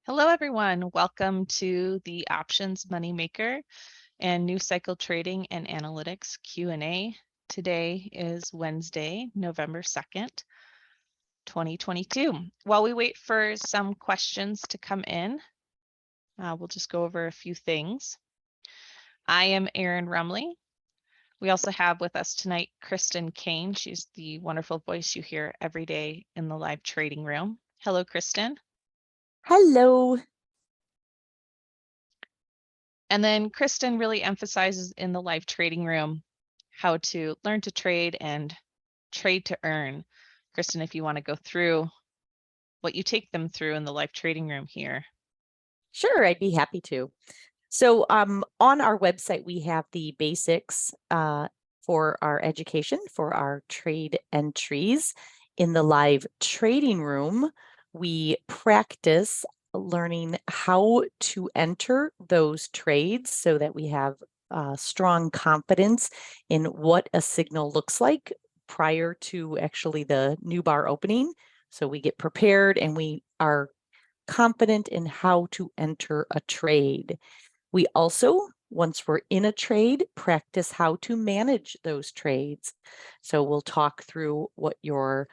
Hello, everyone. Welcome to the Options Moneymaker and New Cycle Trading and Analytics Q&A. Today is Wednesday, November 2nd, 2022. While we wait for some questions to come in, we'll just go over a few things. I am Erin Rumley. We also have with us tonight Kristen Kane. She's the wonderful voice you hear every day in the live trading room. Hello, Kristen. Hello. And then Kristen really emphasizes in the live trading room how to learn to trade and trade to earn. Kristen, if you want to go through what you take them through in the live trading room here. Sure, I'd be happy to. So on our website, we have the basics for our education, for our trade entries. In the live trading room, we practice learning how to enter those trades so that we have strong confidence in what a signal looks like prior to actually the new bar opening. So we get prepared and we are confident in how to enter a trade. We also, once we're in a trade, practice how to manage those trades. So we'll talk through what your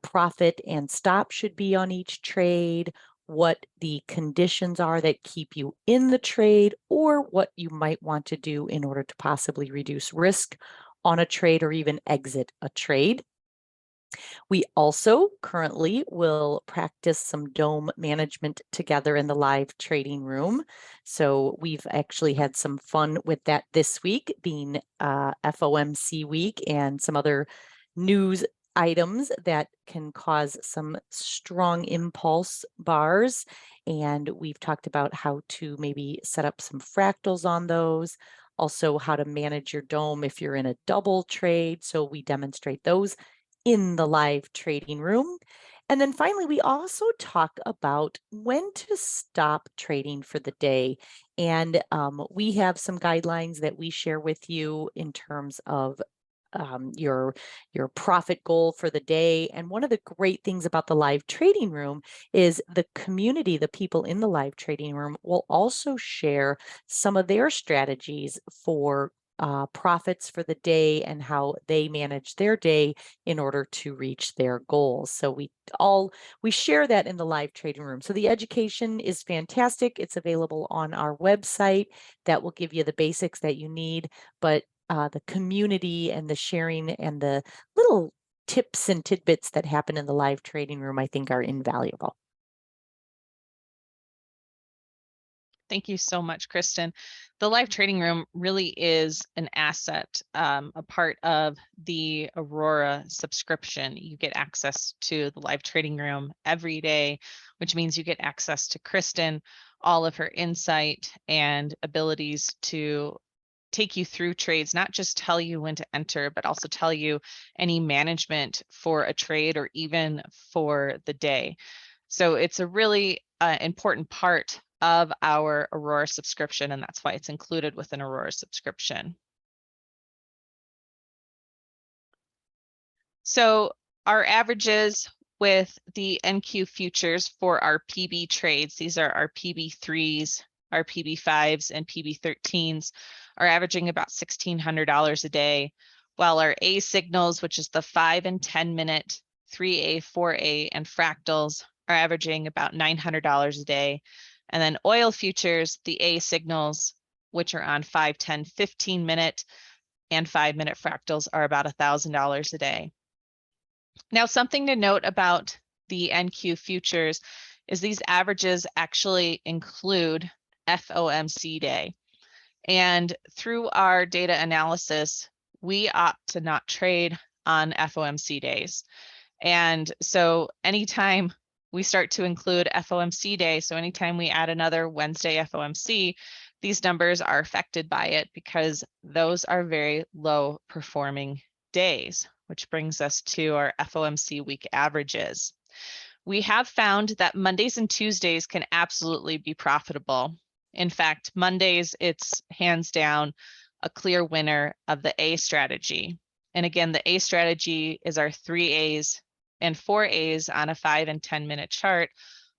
profit and stop should be on each trade, what the conditions are that keep you in the trade, or what you might want to do in order to possibly reduce risk on a trade or even exit a trade. We also currently will practice some DOM management together in the live trading room. So we've actually had some fun with that this week, being FOMC week and some other news items that can cause some strong impulse bars. And we've talked about how to maybe set up some fractals on those. Also, how to manage your DOM if you're in a double trade. So we demonstrate those in the live trading room. And then finally, we also talk about when to stop trading for the day. And we have some guidelines that we share with you in terms of your profit goal for the day. And one of the great things about the live trading room is the community, the people in the live trading room will also share some of their strategies for profits for the day and how they manage their day in order to reach their goals. So we share that in the live trading room. So the education is fantastic. It's available on our website. That will give you the basics that you need, but the community and the sharing and the little tips and tidbits that happen in the live trading room, I think, are invaluable. Thank you so much, Kristen. The live trading room really is an asset, a part of the Aurora subscription. You get access to the live trading room every day, which means you get access to Kristen, all of her insight and abilities to take you through trades, not just tell you when to enter, but also tell you any management for a trade or even for the day. So it's a really important part of our Aurora subscription, and that's why it's included with an Aurora subscription. So our averages with the NQ futures for our PB trades, these are our PB3s, our PB5s, and PB13s, are averaging about $1,600 a day, while our A signals, which is the 5 and 10 minute 3A, 4A, and fractals, are averaging about $900 a day. And then oil futures, the A signals, which are on 5, 10, 15 minute and 5 minute fractals, are about $1,000 a day. Now, something to note about the NQ futures is these averages actually include FOMC day. And through our data analysis, we opt to not trade on FOMC days. And so anytime we start to include FOMC day, so anytime we add another Wednesday FOMC, these numbers are affected by it because those are very low performing days, which brings us to our FOMC week averages. We have found that Mondays and Tuesdays can absolutely be profitable. In fact, Mondays, it's hands down a clear winner of the A strategy. And again, the A strategy is our 3 A's and 4 A's on a 5 and 10 minute chart,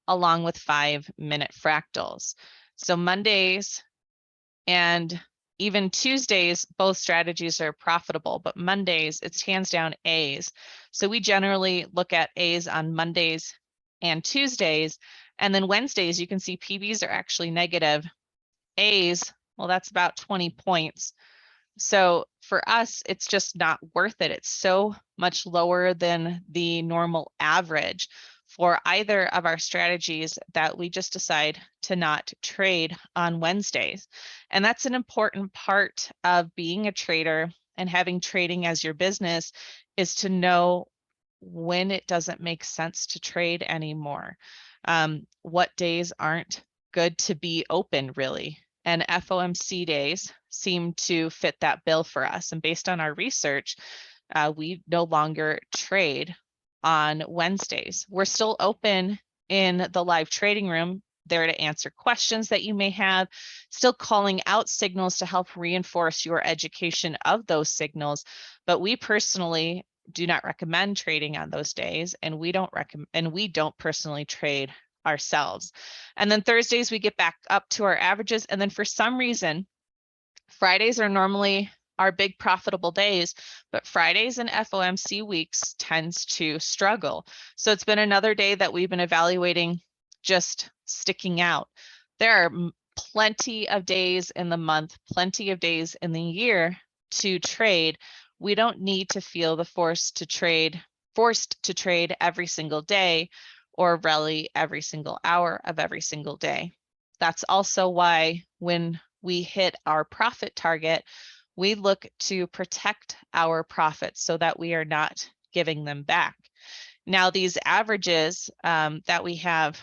along with 5-minute fractals. So Mondays and even Tuesdays, both strategies are profitable, but Mondays, it's hands down A's. So we generally look at A's on Mondays and Tuesdays. And then Wednesdays, you can see PBs are actually negative. A's, well, that's about 20 points. So for us, it's just not worth it. It's so much lower than the normal average for either of our strategies that we just decide to not trade on Wednesdays. And that's an important part of being a trader and having trading as your business, is to know when it doesn't make sense to trade anymore. What days aren't good to be open, really. And FOMC days seem to fit that bill for us. And based on our research, we no longer trade on Wednesdays. We're still open in the live trading room, there to answer questions that you may have, still calling out signals to help reinforce your education of those signals. But we personally do not recommend trading on those days, and we don't personally trade ourselves. And then Thursdays, we get back up to our averages. And then for some reason, Fridays are normally our big profitable days, but Fridays and FOMC weeks tends to struggle. So it's been another day that we've been evaluating just sticking out. There are plenty of days in the month, plenty of days in the year to trade. We don't need to feel the forced to trade every single day, or really every single hour of every single day. That's also why when we hit our profit target, we look to protect our profits so that we are not giving them back. Now, these averages that we have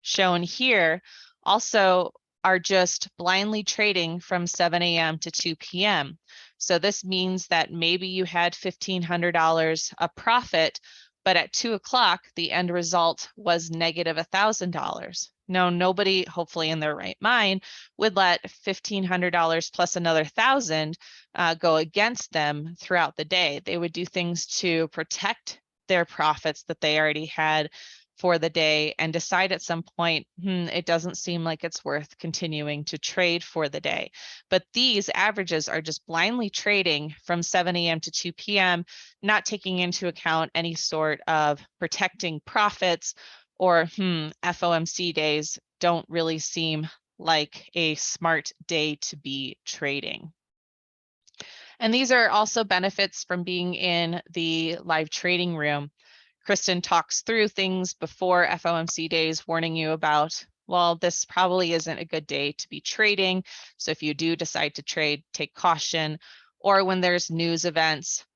shown here also are just blindly trading from 7 a.m. to 2 p.m. So this means that maybe you had $1,500 a profit, but at 2 o'clock, the end result was negative $1,000. No, nobody, hopefully in their right mind, would let $1,500 plus another 1,000 go against them throughout the day. They would do things to protect their profits that they already had for the day and decide at some point, it doesn't seem like it's worth continuing to trade for the day. But these averages are just blindly trading from 7 a.m. to 2 p.m., not taking into account any sort of protecting profits, or FOMC days don't really seem like a smart day to be trading. And these are also benefits from being in the live trading room. Kristen talks through things before FOMC days, warning you about, well, this probably isn't a good day to be trading. So if you do decide to trade, take caution. Or when there's news events,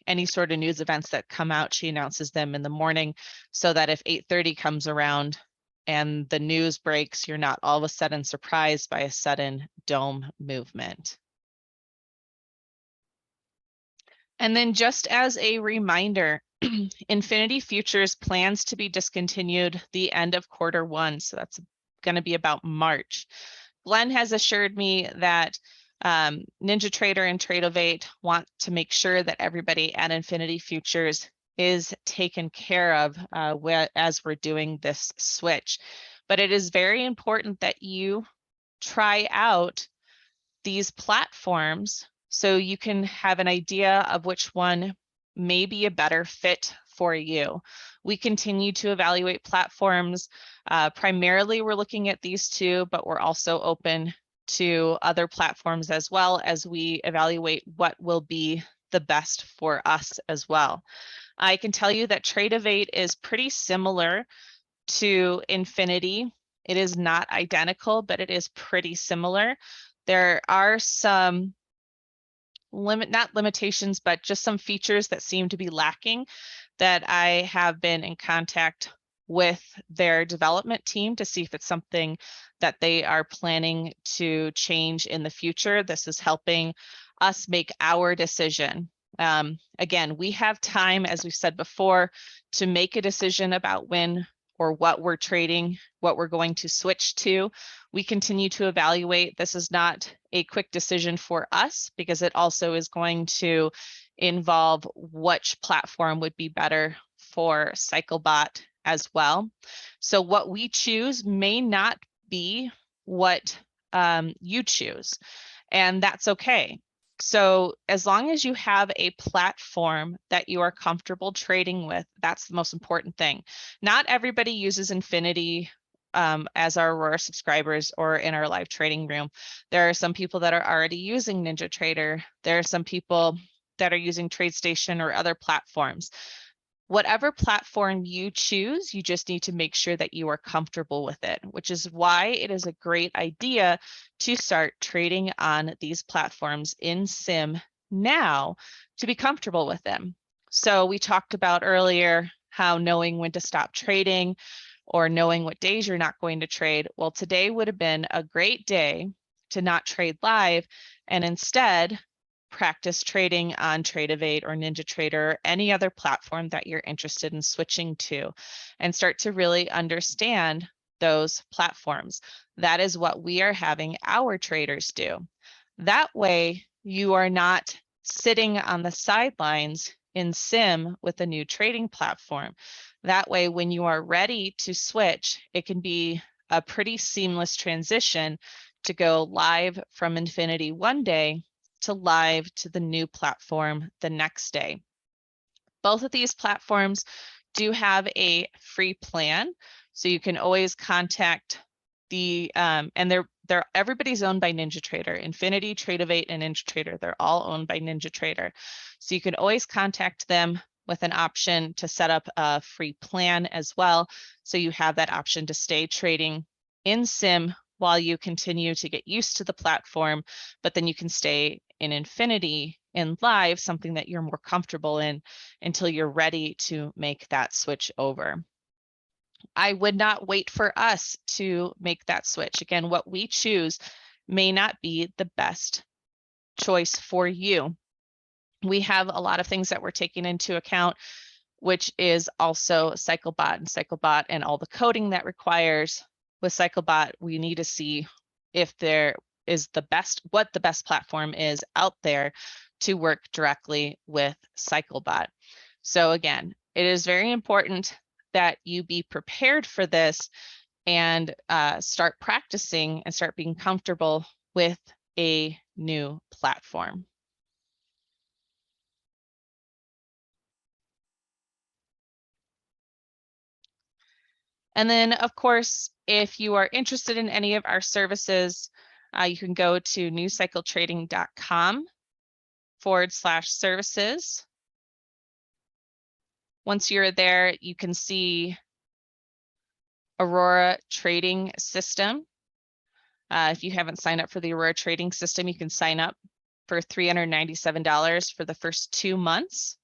any sort of news events that come out, she announces them in the morning so that if 8:30 comes around and the news breaks, you're not all of a sudden surprised by a sudden DOM movement. And then just as a reminder, Infinity Futures plans to be discontinued the end of Q1. So that's going to be about March. Glenn has assured me that NinjaTrader and Tradeovate want to make sure that everybody at Infinity Futures is taken care of as we're doing this switch. But it is very important that you try out these platforms so you can have an idea of which one may be a better fit for you. We continue to evaluate platforms. Primarily, we're looking at these two, but we're also open to other platforms as well as we evaluate what will be the best for us as well. I can tell you that Tradeovate is pretty similar to Infinity. It is not identical, but it is pretty similar. There are some not limitations, but just some features that seem to be lacking that I have been in contact with their development team to see if it's something that they are planning to change in the future. This is helping us make our decision. Again, we have time, as we've said before, to make a decision about when or what we're trading, what we're going to switch to. We continue to evaluate. This is not a quick decision for us because it also is going to involve which platform would be better for CycleBot as well. So what we choose may not be what you choose, and that's okay. So as long as you have a platform that you are comfortable trading with, that's the most important thing. Not everybody uses Infinity as our Aurora subscribers or in our live trading room. There are some people that are already using NinjaTrader. There are some people that are using TradeStation or other platforms. Whatever platform you choose, you just need to make sure that you are comfortable with it, which is why it is a great idea to start trading on these platforms in Sim now to be comfortable with them. So we talked about earlier how knowing when to stop trading or knowing what days you're not going to trade. Well, today would have been a great day to not trade live and instead practice trading on Trade-Evade or NinjaTrader or any other platform that you're interested in switching to, and start to really understand those platforms. That is what we are having our traders do. That way you are not sitting on the sidelines in Sim with a new trading platform. That way, when you are ready to switch, it can be a pretty seamless transition to go live from Infinity one day to live to the new platform the next day. Both of these platforms do have a free plan, so you can always contact the and they're everybody's owned by NinjaTrader. Infinity, Trade-Evade, and NinjaTrader, they're all owned by NinjaTrader. So you can always contact them with an option to set up a free plan as well. So you have that option to stay trading in Sim while you continue to get used to the platform, but then you can stay in Infinity in live, something that you're more comfortable in, until you're ready to make that switch over. I would not wait for us to make that switch. Again, what we choose may not be the best choice for you. We have a lot of things that we're taking into account, which is also CycleBot and all the coding that requires. With CycleBot, we need to see if there is what the best platform is out there to work directly with CycleBot. So again, it is very important that you be prepared for this and start practicing and start being comfortable with a new platform. And then, of course, if you are interested in any of our services, you can go to newcycletrading.com/services. Once you're there, you can see Aurora Trading System. If you haven't signed up for the Aurora Trading System, you can sign up for $397 for the first 2 months.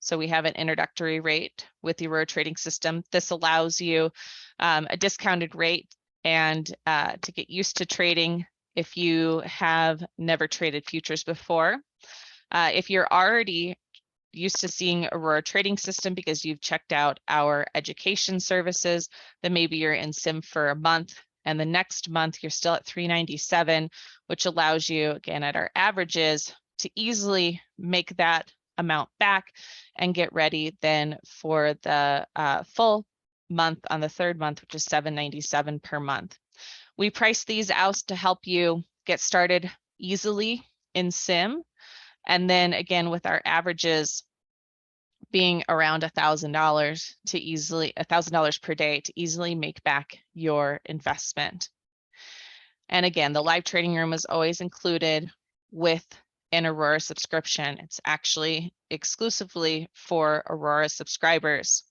So we have an introductory rate with the Aurora Trading System. This allows you a discounted rate and to get used to trading if you have never traded futures before. If you're already used to seeing Aurora Trading System because you've checked out our education services, then maybe you're in Sim for a month and the next month you're still at $397, which allows you, again, at our averages, to easily make that amount back and get ready then for the full month on the third month, which is $797 per month. We price these out to help you get started easily in Sim. And then again, with our averages being around $1,000 per day to easily make back your investment. And again, the live trading room is always included with an Aurora subscription. It's actually exclusively for Aurora subscribers.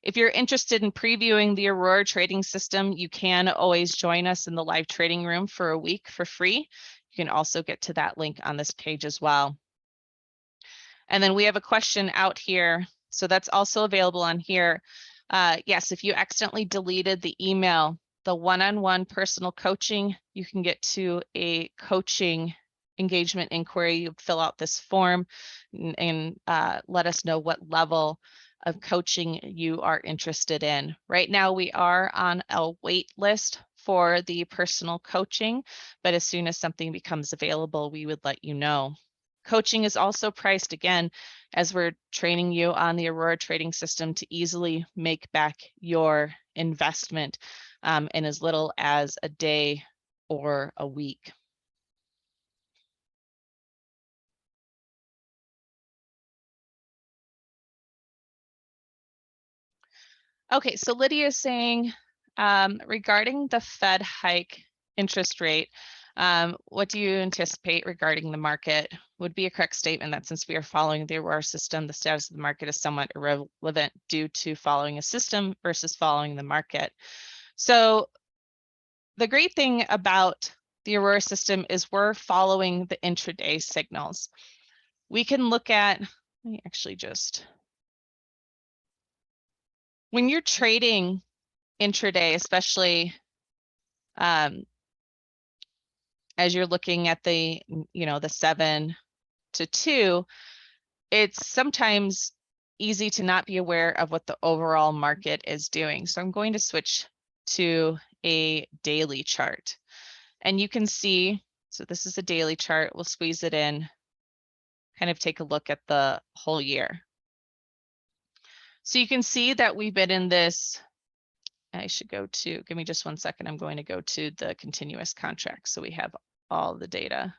If you're interested in previewing the Aurora Trading System, you can always join us in the live trading room for a week for free. You can also get to that link on this page as well. And then we have a question out here. So that's also available on here. Yes, if you accidentally deleted the email, the one-on-one personal coaching, you can get to a coaching engagement inquiry. You fill out this form and let us know what level of coaching you are interested in. Right now, we are on a wait list for the personal coaching, but as soon as something becomes available, we would let you know. Coaching is also priced, again, as we're training you on the Aurora trading system to easily make back your investment in as little as a day or a week. Okay, so Lydia is saying, regarding the Fed hike interest rate, what do you anticipate regarding the market? Would be a correct statement that since we are following the Aurora system, the status of the market is somewhat irrelevant due to following a system versus following the market. So the great thing about the Aurora system is we're following the intraday signals. We can look at, let me actually just, when you're trading intraday, especially as you're looking at the, the 7 to 2, it's sometimes easy to not be aware of what the overall market is doing. So I'm going to switch to a daily chart, and you can see, so this is a daily chart. We'll squeeze it in, kind of take a look at the whole year. So you can see that we've been in this, I should go to, give me just 1 second. I'm going to go to the continuous contract so we have all the data.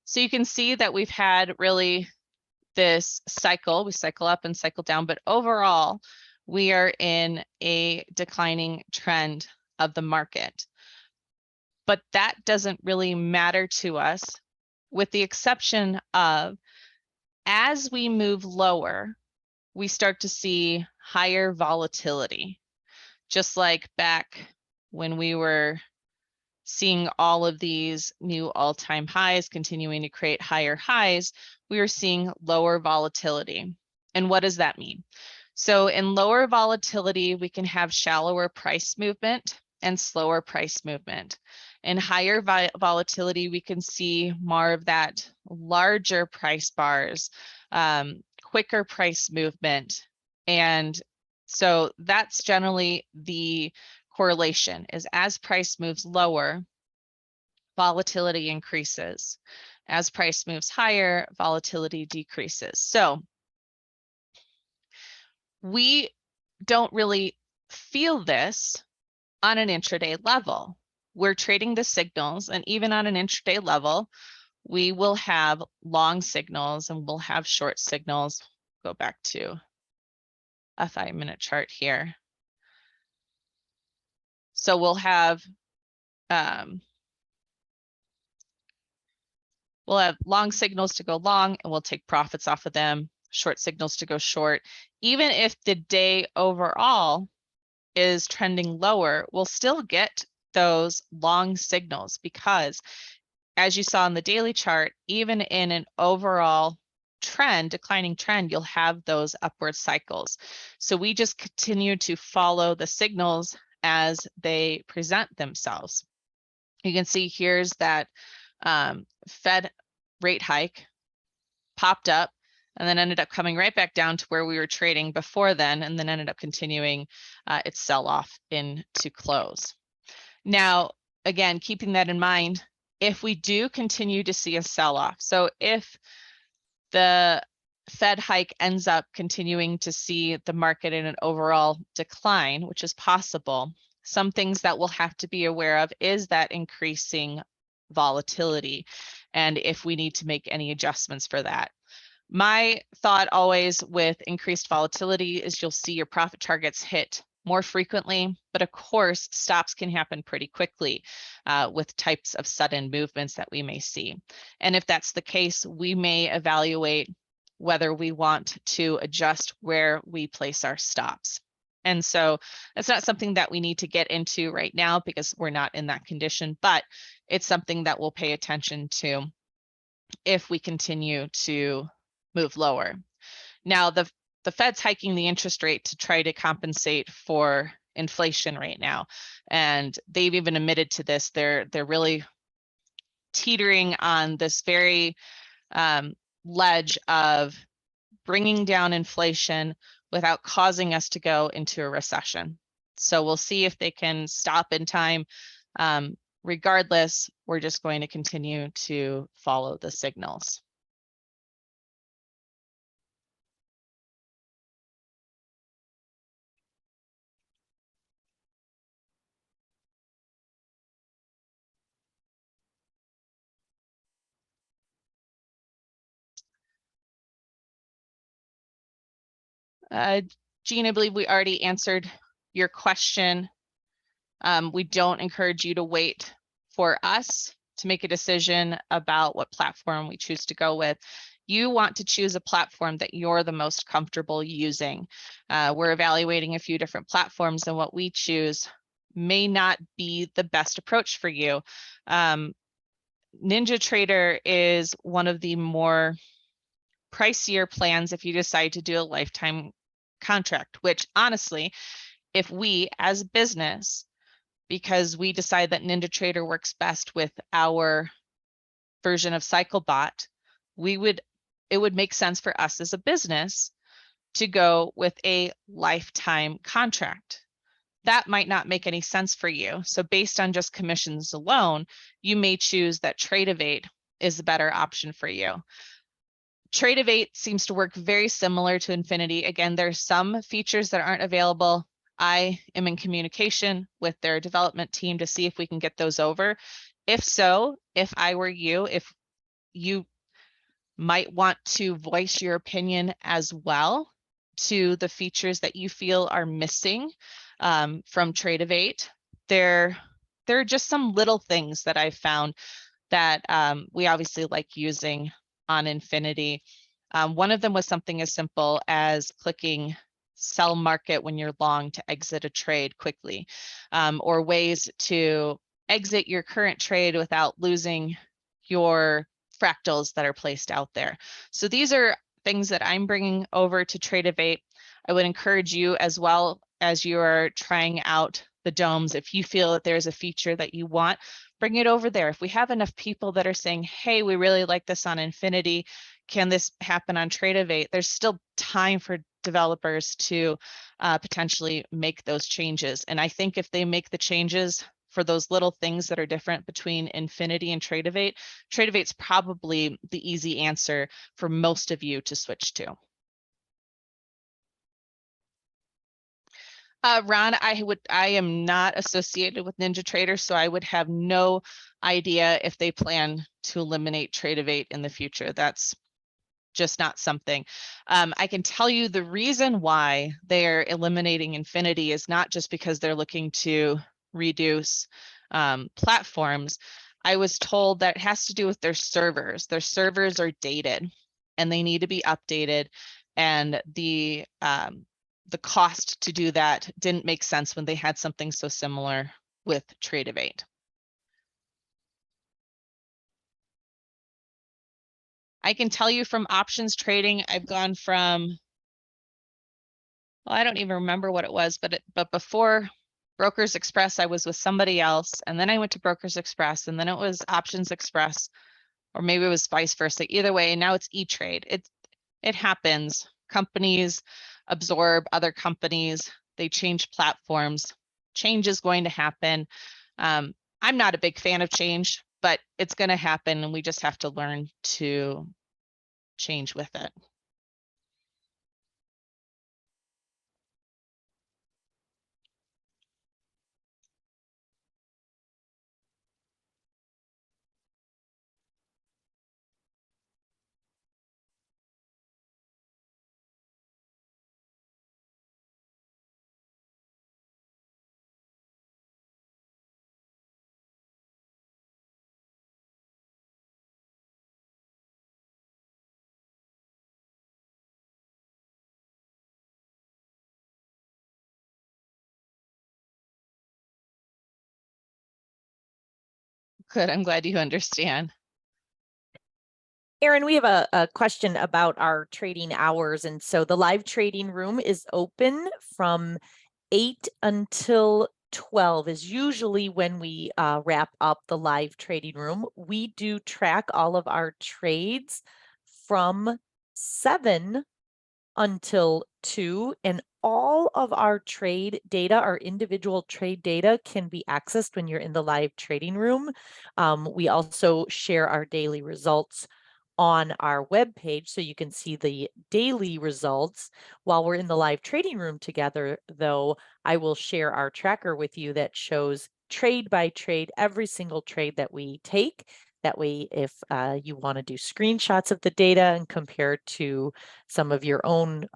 So you can see that we've had really this cycle. We cycle up and cycle down, but overall, we are in a declining trend of the market. But that doesn't really matter to us, with the exception of as we move lower, we start to see higher volatility. Just like back when we were seeing all of these new all-time highs continuing to create higher highs, we are seeing lower volatility. And what does that mean? So in lower volatility, we can have shallower price movement and slower price movement. In higher volatility, we can see more of that larger price bars, quicker price movement. And so that's generally the correlation, is as price moves lower, volatility increases. As price moves higher, volatility decreases. So we don't really feel this on an intraday level. We're trading the signals, and even on an intraday level, we will have long signals and we'll have short signals. Go back to a 5-minute chart here. So we'll have long signals to go long, and we'll take profits off of them, short signals to go short. Even if the day overall is trending lower, we'll still get those long signals, because as you saw in the daily chart, even in an overall trend, declining trend, you'll have those upward cycles. So we just continue to follow the signals as they present themselves. You can see here's that Fed rate hike popped up and then ended up coming right back down to where we were trading before then, and then ended up continuing its sell-off into close. Now, again, keeping that in mind, if we do continue to see a sell-off, so if the Fed hike ends up continuing to see the market in an overall decline, which is possible, some things that we'll have to be aware of is that increasing volatility, and if we need to make any adjustments for that. My thought always with increased volatility is you'll see your profit targets hit more frequently, but of course, stops can happen pretty quickly with types of sudden movements that we may see. And if that's the case, we may evaluate whether we want to adjust where we place our stops. And so that's not something that we need to get into right now because we're not in that condition, but it's something that we'll pay attention to if we continue to move lower. Now, the Fed's hiking the interest rate to try to compensate for inflation right now, and they've even admitted to this. They're really teetering on this very ledge of bringing down inflation without causing us to go into a recession. So we'll see if they can stop in time. Regardless, we're just going to continue to follow the signals. Jean, I believe we already answered your question. We don't encourage you to wait for us to make a decision about what platform we choose to go with. You want to choose a platform that you're the most comfortable using. We're evaluating a few different platforms, and what we choose may not be the best approach for you. NinjaTrader is one of the more pricier plans if you decide to do a lifetime contract, which honestly, if we as a business, because we decide that NinjaTrader works best with our version of CycleBot, it would make sense for us as a business to go with a lifetime contract. That might not make any sense for you. So based on just commissions alone, you may choose that Tradevate is the better option for you. Tradevate seems to work very similar to Infinity. Again, there's some features that aren't available. I am in communication with their development team to see if we can get those over. If so, if I were you, if you might want to voice your opinion as well to the features that you feel are missing from Tradevate, there are just some little things that I've found that we obviously like using on Infinity. One of them was something as simple as clicking sell market when you're long to exit a trade quickly, or ways to exit your current trade without losing your fractals that are placed out there. So these are things that I'm bringing over to Tradevate. I would encourage you, as well as you are trying out the domes, if you feel that there's a feature that you want, bring it over there. If we have enough people that are saying, hey, we really like this on Infinity, can this happen on Tradevate? There's still time for developers to potentially make those changes. And I think if they make the changes for those little things that are different between Infinity and Tradevate, Tradevate's probably the easy answer for most of you to switch to. Ron, I am not associated with NinjaTrader, so I would have no idea if they plan to eliminate Tradevate in the future. That's just not something. I can tell you the reason why they're eliminating Infinity is not just because they're looking to reduce platforms. I was told that it has to do with their servers. Their servers are dated and they need to be updated, and the cost to do that didn't make sense when they had something so similar with Tradevate. I can tell you from options trading, I've gone from, well, I don't even remember what it was, but before Brokers Express, I was with somebody else, and then I went to Brokers Express, and then it was Options Express, or maybe it was vice versa. Either way, now it's E-Trade. It happens. Companies absorb other companies. They change platforms. Change is going to happen. I'm not a big fan of change, but it's going to happen, and we just have to learn to change with it. Good, I'm glad you understand. Erin, we have a question about our trading hours. And so the live trading room is open from 8 until 12 is usually when we wrap up the live trading room. We do track all of our trades from 7 until 2, and all of our trade data, our individual trade data, can be accessed when you're in the live trading room. We also share our daily results on our web page, so you can see the daily results. While we're in the live trading room together, though, I will share our tracker with you that shows trade by trade every single trade that we take. That way, if you want to do screenshots of the data and compare to some of your own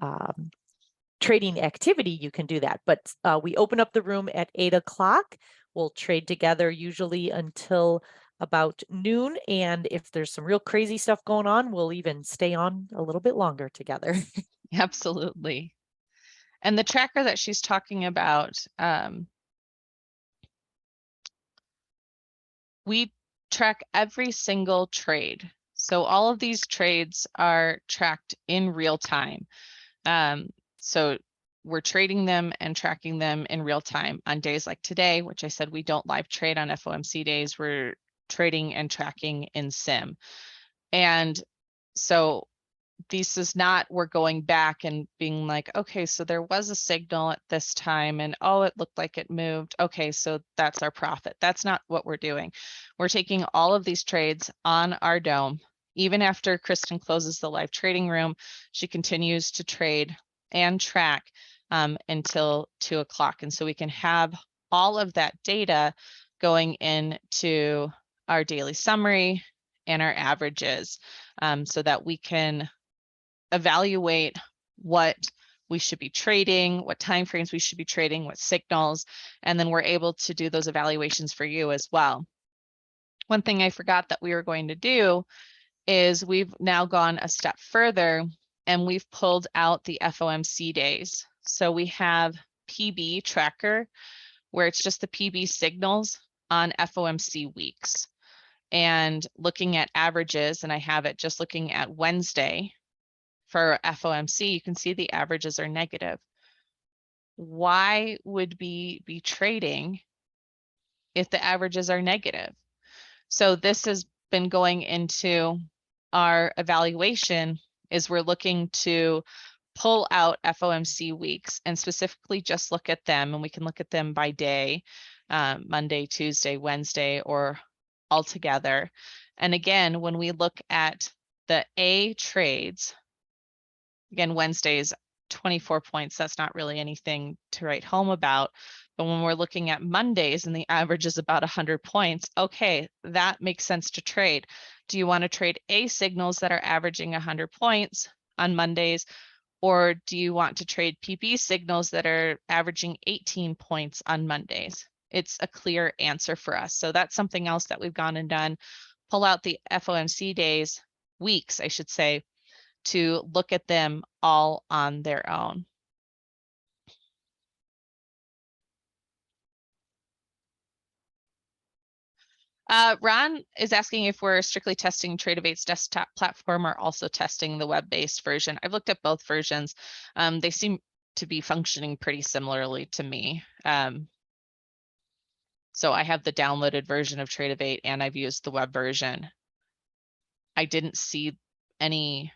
trading activity, you can do that. But we open up the room at 8 o'clock. We'll trade together usually until about noon. And if there's some real crazy stuff going on, we'll even stay on a little bit longer together. Absolutely. And the tracker that she's talking about, we track every single trade. So all of these trades are tracked in real time. So we're trading them and tracking them in real time on days like today, which I said we don't live trade on FOMC days. We're trading and tracking in sim. And so this is not, we're going back and being like, okay, so there was a signal at this time and oh, it looked like it moved. Okay, so that's our profit. That's not what we're doing. We're taking all of these trades on our dome. Even after Kristen closes the live trading room, she continues to trade and track until 2 o'clock. And so we can have all of that data going into our daily summary and our averages so that we can evaluate what we should be trading, what timeframes we should be trading, what signals, and then we're able to do those evaluations for you as well. One thing I forgot that we were going to do is we've now gone a step further and we've pulled out the FOMC days. So we have PB tracker where it's just the PB signals on FOMC weeks and looking at averages, and I have it just looking at Wednesday for FOMC, you can see the averages are negative. Why would we be trading if the averages are negative? So this has been going into our evaluation is we're looking to pull out FOMC weeks and specifically just look at them, and we can look at them by day, Monday, Tuesday, Wednesday, or all together. And again, when we look at the A trades, again, Wednesday's 24 points, that's not really anything to write home about. But when we're looking at Mondays and the average is about 100 points, okay, that makes sense to trade. Do you want to trade A signals that are averaging 100 points on Mondays? Or do you want to trade PB signals that are averaging 18 points on Mondays? It's a clear answer for us. So that's something else that we've gone and done. Pull out the FOMC days, weeks, I should say, to look at them all on their own. Ron is asking if we're strictly testing Trade-O-Vate's desktop platform or also testing the web-based version. I've looked at both versions. They seem to be functioning pretty similarly to me. So I have the downloaded version of Trade-O-Vate and I've used the web version. I didn't see any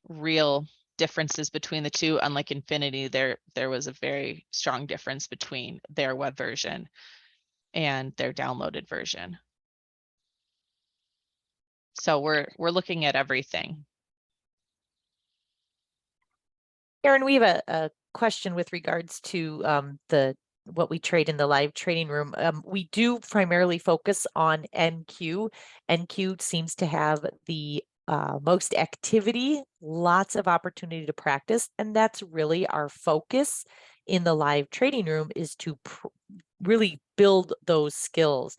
real differences between the two. Unlike Infinity, there was a very strong difference between their web version and their downloaded version. So we're looking at everything. Erin, we have a question with regards to what we trade in the live trading room. We do primarily focus on NQ. NQ seems to have the most activity, lots of opportunity to practice, and that's really our focus in the live trading room, is to really build those skills.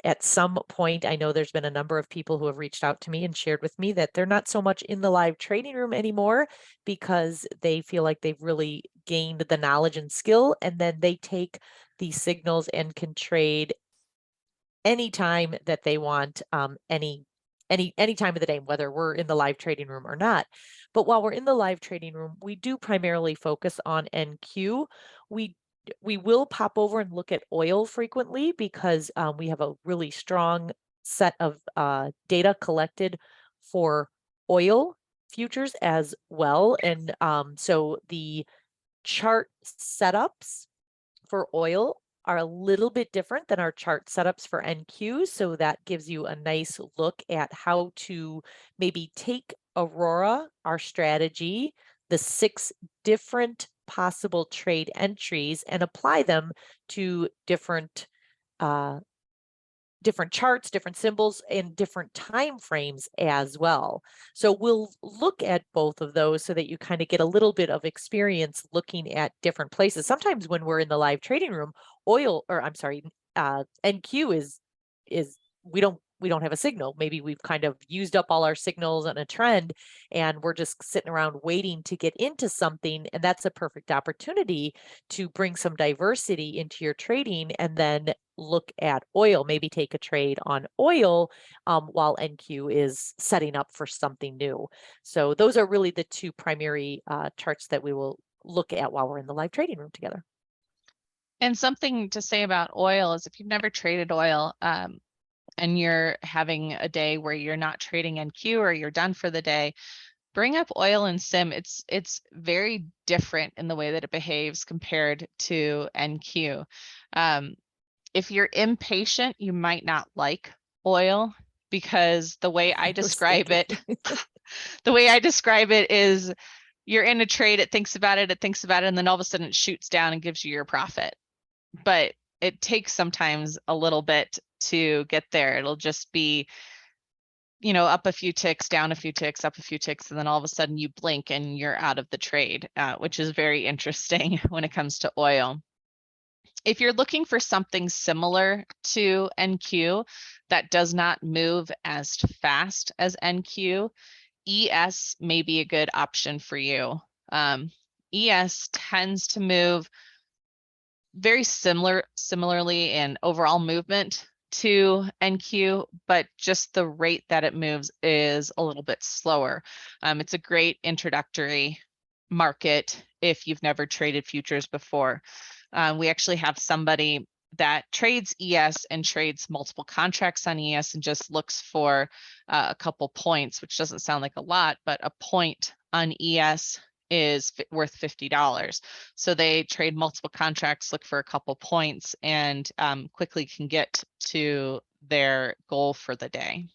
At some point, I know there's been a number of people who have reached out to me and shared with me that they're not so much in the live trading room anymore because they feel like they've really gained the knowledge and skill, and then they take these signals and can trade anytime that they want, any time of the day, whether we're in the live trading room or not. But while we're in the live trading room, we do primarily focus on NQ. We will pop over and look at oil frequently because we have a really strong set of data collected for oil futures as well. And so the chart setups for oil are a little bit different than our chart setups for NQ. So that gives you a nice look at how to maybe take Aurora, our strategy, the 6 different possible trade entries, and apply them to different charts, different symbols, and different time frames as well. So we'll look at both of those so that you kind of get a little bit of experience looking at different places. Sometimes when we're in the live trading room, NQ is we don't have a signal. Maybe we've kind of used up all our signals on a trend and we're just sitting around waiting to get into something. And that's a perfect opportunity to bring some diversity into your trading and then look at oil, maybe take a trade on oil while NQ is setting up for something new. So those are really the 2 primary charts that we will look at while we're in the live trading room together. And something to say about oil is if you've never traded oil, and you're having a day where you're not trading NQ or you're done for the day, bring up oil and sim. It's very different in the way that it behaves compared to NQ. If you're impatient, you might not like oil because the way I describe it, the way I describe it is you're in a trade, it thinks about it, and then all of a sudden it shoots down and gives you your profit. But it takes sometimes a little bit to get there. It'll just be, up a few ticks, down a few ticks, up a few ticks, and then all of a sudden you blink and you're out of the trade, which is very interesting when it comes to oil. If you're looking for something similar to NQ that does not move as fast as NQ, ES may be a good option for you. ES tends to move very similarly in overall movement to NQ, but just the rate that it moves is a little bit slower. It's a great introductory market if you've never traded futures before. We actually have somebody that trades ES and trades multiple contracts on ES and just looks for a couple points, which doesn't sound like a lot, but a point on ES is worth $50. So they trade multiple contracts, look for a couple points, and quickly can get to their goal for the day.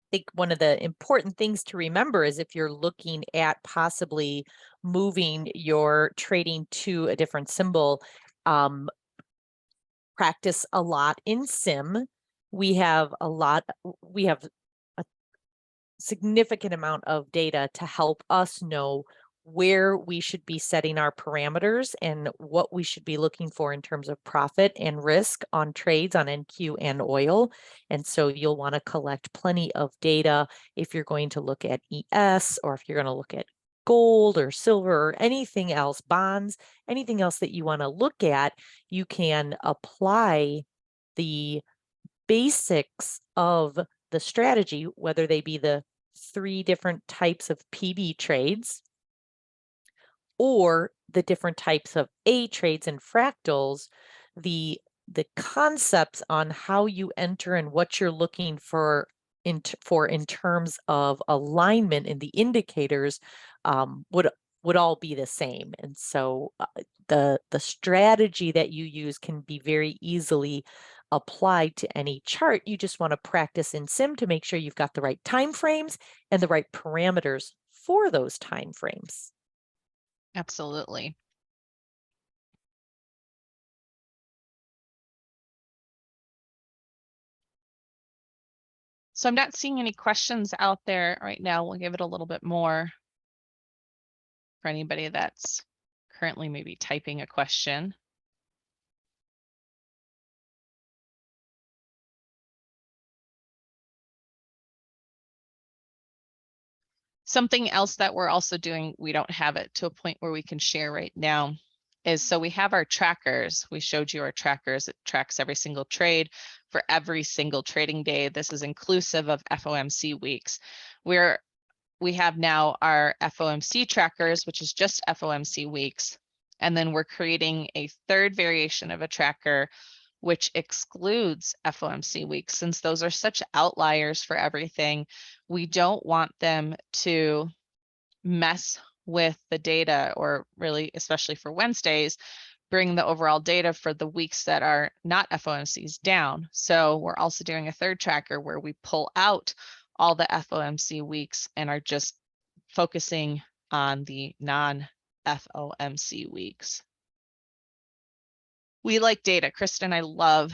I think one of the important things to remember is if you're looking at possibly moving your trading to a different symbol, practice a lot in sim. We have a significant amount of data to help us know where we should be setting our parameters and what we should be looking for in terms of profit and risk on trades on NQ and oil. And so you'll want to collect plenty of data if you're going to look at ES or if you're going to look at gold or silver or anything else, bonds, anything else that you want to look at. You can apply the basics of the strategy, whether they be the 3 different types of PB trades or the different types of A trades and fractals, the concepts on how you enter and what you're looking for in terms of alignment in the indicators would all be the same. And so the strategy that you use can be very easily applied to any chart. You just want to practice in sim to make sure you've got the right time frames and the right parameters for those time frames. Absolutely. So I'm not seeing any questions out there right now. We'll give it a little bit more for anybody that's currently maybe typing a question. Something else that we're also doing, we don't have it to a point where we can share right now, is so we have our trackers. We showed you our trackers. It tracks every single trade for every single trading day. This is inclusive of FOMC weeks. We have now our FOMC trackers, which is just FOMC weeks. And then we're creating a third variation of a tracker, which excludes FOMC weeks. Since those are such outliers for everything, we don't want them to mess with the data, or really especially for Wednesdays, bring the overall data for the weeks that are not FOMCs down. So we're also doing a third tracker where we pull out all the FOMC weeks and are just focusing on the non-FOMC weeks. We like data. Kristen and I love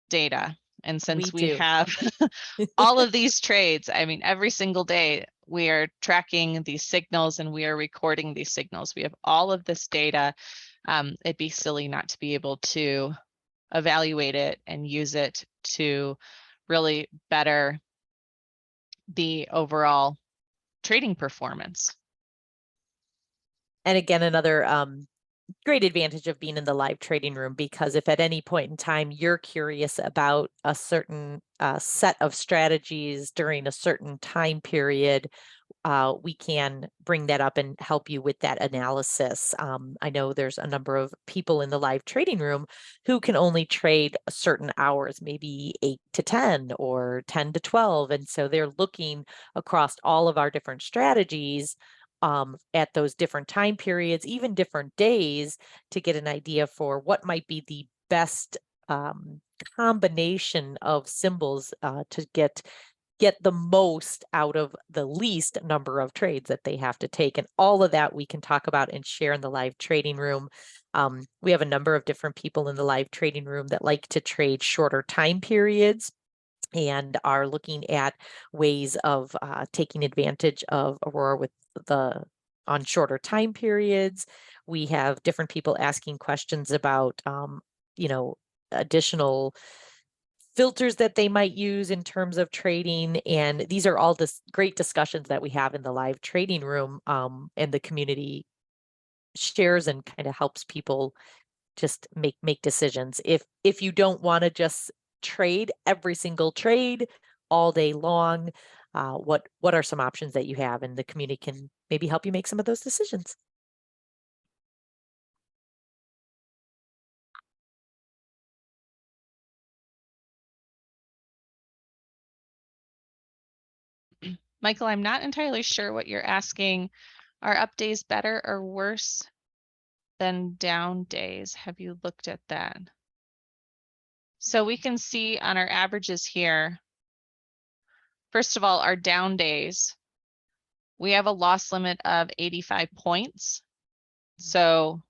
data. And since we do. have all of these trades, I mean, every single day we are tracking these signals and we are recording these signals. We have all of this data. It'd be silly not to be able to evaluate it and use it to really better the overall trading performance. And again, another great advantage of being in the live trading room, because if at any point in time you're curious about a certain set of strategies during a certain time period, we can bring that up and help you with that analysis. I know there's a number of people in the live trading room who can only trade certain hours, maybe 8 to 10 or 10 to 12. And so they're looking across all of our different strategies at those different time periods, even different days, to get an idea for what might be the best combination of symbols to get the most out of the least number of trades that they have to take. And all of that we can talk about and share in the live trading room. We have a number of different people in the live trading room that like to trade shorter time periods and are looking at ways of taking advantage of Aurora with on shorter time periods. We have different people asking questions about, additional filters that they might use in terms of trading. And these are all great discussions that we have in the live trading room, and the community shares and kind of helps people just make decisions. If you don't want to just trade every single trade all day long, what are some options that you have, and the community can maybe help you make some of those decisions. Michael, I'm not entirely sure what you're asking. Are up days better or worse than down days? Have you looked at that? So we can see on our averages here, first of all, our down days, we have a loss limit of 85 points. So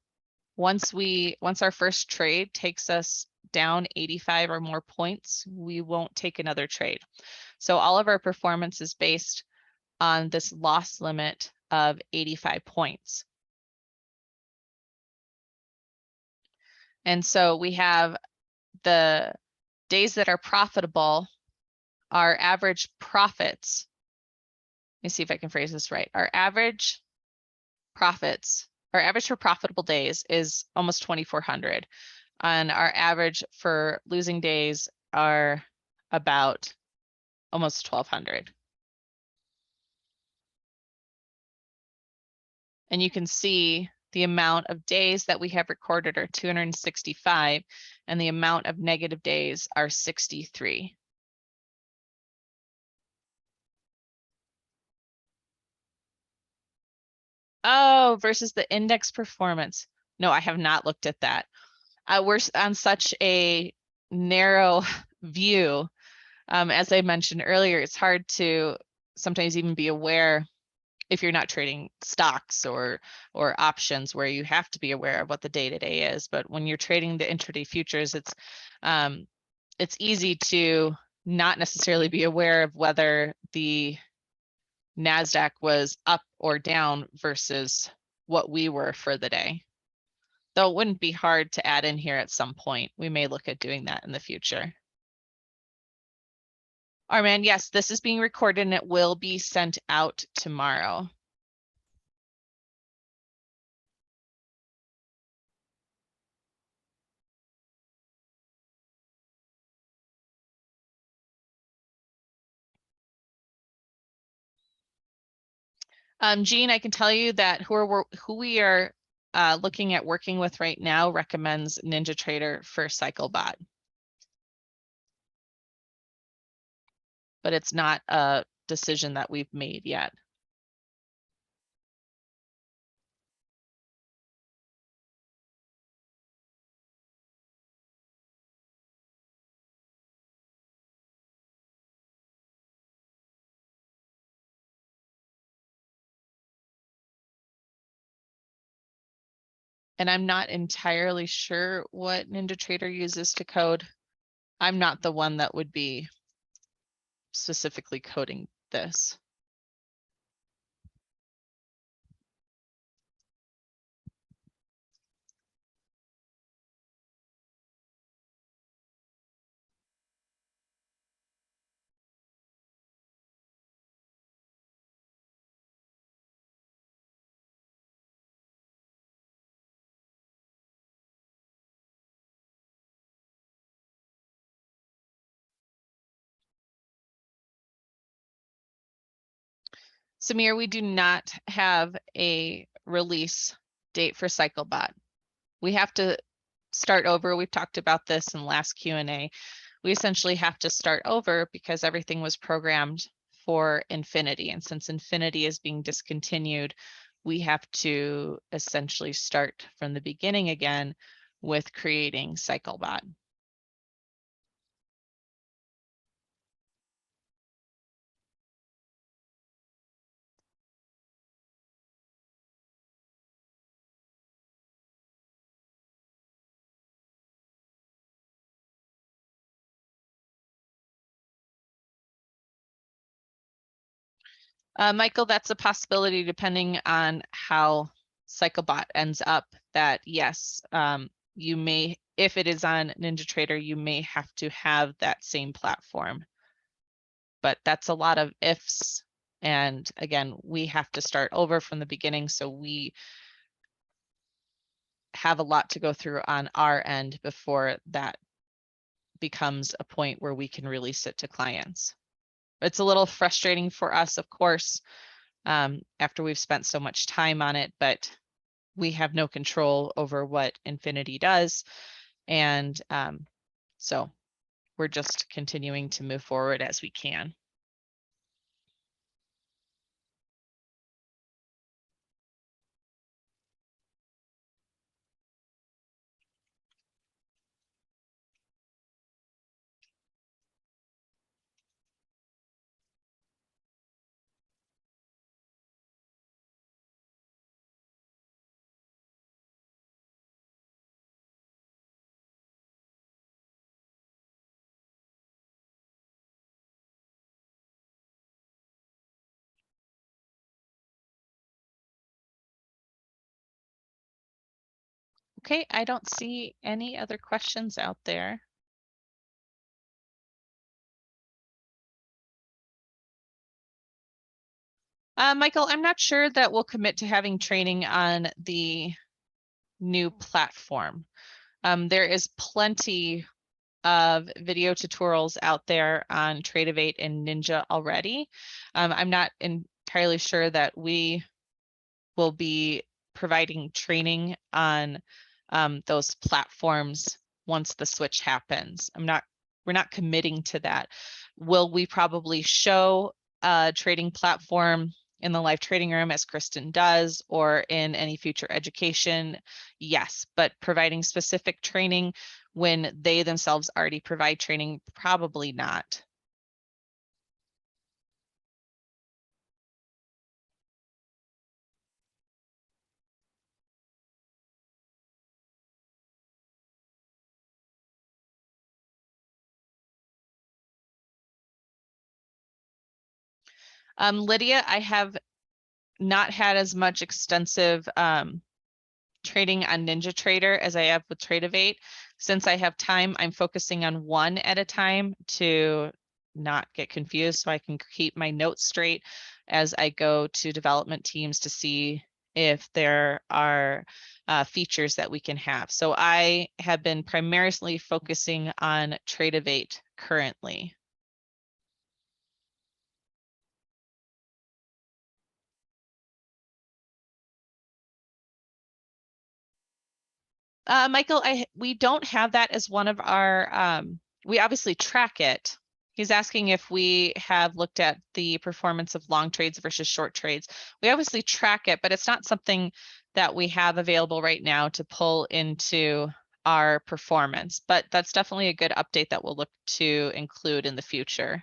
once our first trade takes us down 85 or more points, we won't take another trade. So all of our performance is based on this loss limit of 85 points. And so we have the days that are profitable, our average profits. Let me see if I can phrase this right. Our average profits, our average for profitable days is almost 2,400. And our average for losing days are about almost 1,200. And you can see the amount of days that we have recorded are 265, and the amount of negative days are 63. Oh, versus the index performance. No, I have not looked at that. We're on such a narrow view. As I mentioned earlier, it's hard to sometimes even be aware if you're not trading stocks or options, where you have to be aware of what the day-to-day is. But when you're trading the intraday futures, it's easy to not necessarily be aware of whether the NASDAQ was up or down versus what we were for the day. Though it wouldn't be hard to add in here at some point. We may look at doing that in the future. Armand, yes, this is being recorded and it will be sent out tomorrow. Jean, I can tell you that who we are looking at working with right now recommends NinjaTrader for CycleBot. But it's not a decision that we've made yet. And I'm not entirely sure what NinjaTrader uses to code. I'm not the one that would be specifically coding this. Samir, we do not have a release date for CycleBot. We have to start over. We've talked about this in last Q&A. We essentially have to start over because everything was programmed for Infinity. And since Infinity is being discontinued, we have to essentially start from the beginning again with creating CycleBot. Michael, that's a possibility depending on how CycleBot ends up, that yes, you may, if it is on NinjaTrader, you may have to have that same platform. But that's a lot of ifs. And again, we have to start over from the beginning. So we have a lot to go through on our end before that becomes a point where we can release it to clients. It's a little frustrating for us, of course, after we've spent so much time on it, but we have no control over what Infinity does. And so we're just continuing to move forward as we can. Okay, I don't see any other questions out there. Michael, I'm not sure that we'll commit to having training on the new platform. There is plenty of video tutorials out there on Tradovate and Ninja already. I'm not entirely sure that we will be providing training on those platforms once the switch happens. We're not committing to that. Will we probably show a trading platform in the live trading room as Kristen does, or in any future education? Yes, but providing specific training when they themselves already provide training, probably not. Lydia, I have not had as much extensive trading on NinjaTrader as I have with Tradovate. Since I have time, I'm focusing on one at a time to not get confused, so I can keep my notes straight as I go to development teams to see if there are features that we can have. So I have been primarily focusing on Tradovate currently. Michael, we don't have that as one of our, we obviously track it. He's asking if we have looked at the performance of long trades versus short trades. We obviously track it, but it's not something that we have available right now to pull into our performance. But that's definitely a good update that we'll look to include in the future.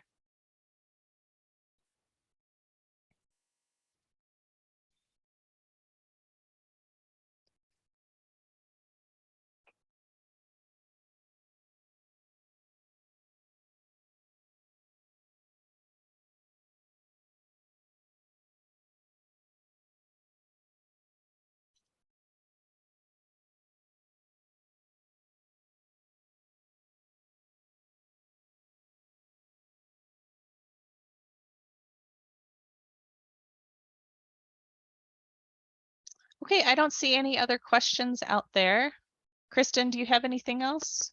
Okay, I don't see any other questions out there. Kristen, do you have anything else?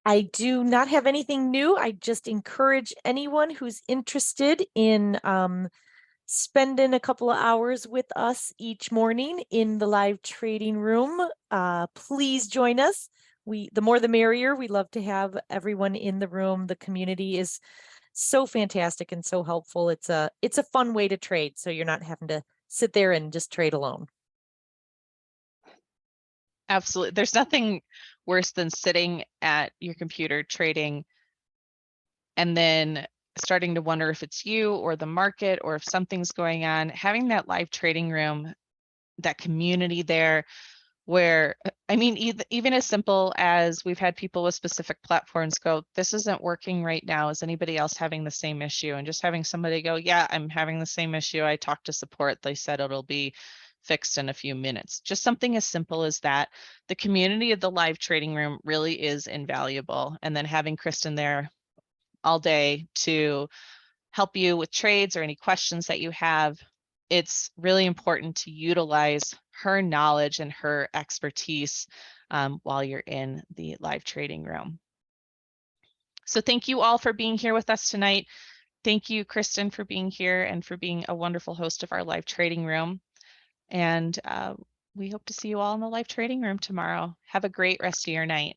I do not have anything new. I just encourage anyone who's interested in spending a couple of hours with us each morning in the live trading room. Please join us. The more the merrier. We love to have everyone in the room. The community is so fantastic and so helpful. It's a fun way to trade, so you're not having to sit there and just trade alone. Absolutely. There's nothing worse than sitting at your computer trading and then starting to wonder if it's you or the market or if something's going on. Having that live trading room, that community there, where, I mean, even as simple as we've had people with specific platforms go, this isn't working right now. Is anybody else having the same issue? And just having somebody go, yeah, I'm having the same issue. I talked to support. They said it'll be fixed in a few minutes. Just something as simple as that. The community of the live trading room really is invaluable. And then having Kristen there all day to help you with trades or any questions that you have, it's really important to utilize her knowledge and her expertise while you're in the live trading room. So thank you all for being here with us tonight. Thank you, Kristen, for being here and for being a wonderful host of our live trading room. And we hope to see you all in the live trading room tomorrow. Have a great rest of your night.